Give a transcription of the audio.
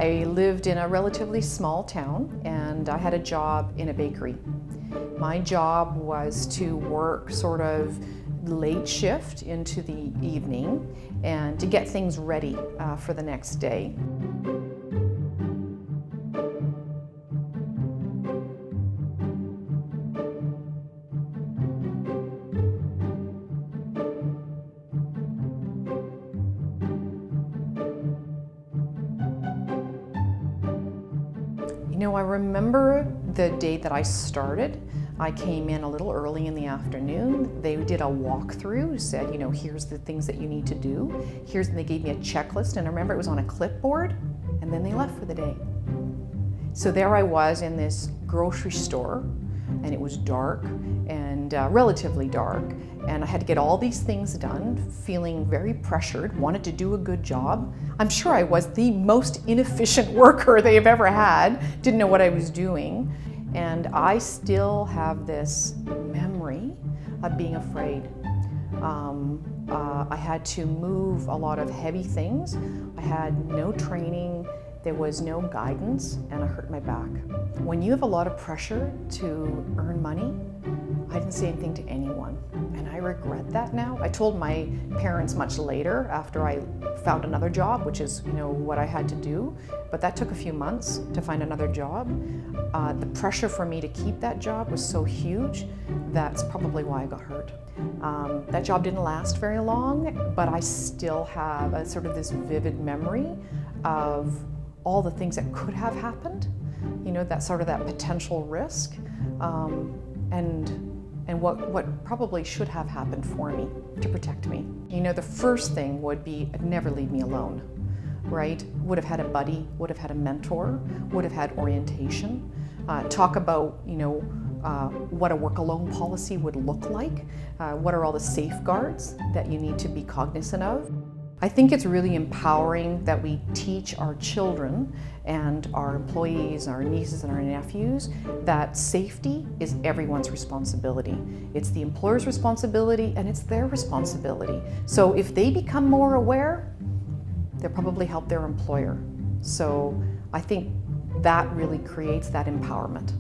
I lived in a relatively small town and I had a job in a bakery. My job was to work sort of late shift into the evening and to get things ready for the next day. You know, I remember the day that I started. I came in a little early in the afternoon. They did a walkthrough, said, you know, here's the things that you need to do. And they gave me a checklist, and I remember it was on a clipboard, and then they left for the day. So there I was in this grocery store, and it was dark and relatively dark, and I had to get all these things done, feeling very pressured, wanted to do a good job. I'm sure I was the most inefficient worker they've ever had, didn't know what I was doing, and I still have this memory of being afraid. I had to move a lot of heavy things. I had no training. There was no guidance, and I hurt my back. When you have a lot of pressure to earn money, I didn't say anything to anyone, and I regret that now. I told my parents much later after I found another job, which is, you know, what I had to do, but that took a few months to find another job. The pressure for me to keep that job was so huge, that's probably why I got hurt. That job didn't last very long, but I still have a sort of this vivid memory of all the things that could have happened, you know, that sort of that potential risk, and what probably should have happened for me to protect me. You know, the first thing would be never leave me alone, right? Would have had a buddy, would have had a mentor, would have had orientation, talk about, you know, what a work alone policy would look like, what are all the safeguards that you need to be cognizant of. I think it's really empowering that we teach our children and our employees, our nieces and our nephews, that safety is everyone's responsibility. It's the employer's responsibility and it's their responsibility. So if they become more aware, they'll probably help their employer. So I think that really creates that empowerment.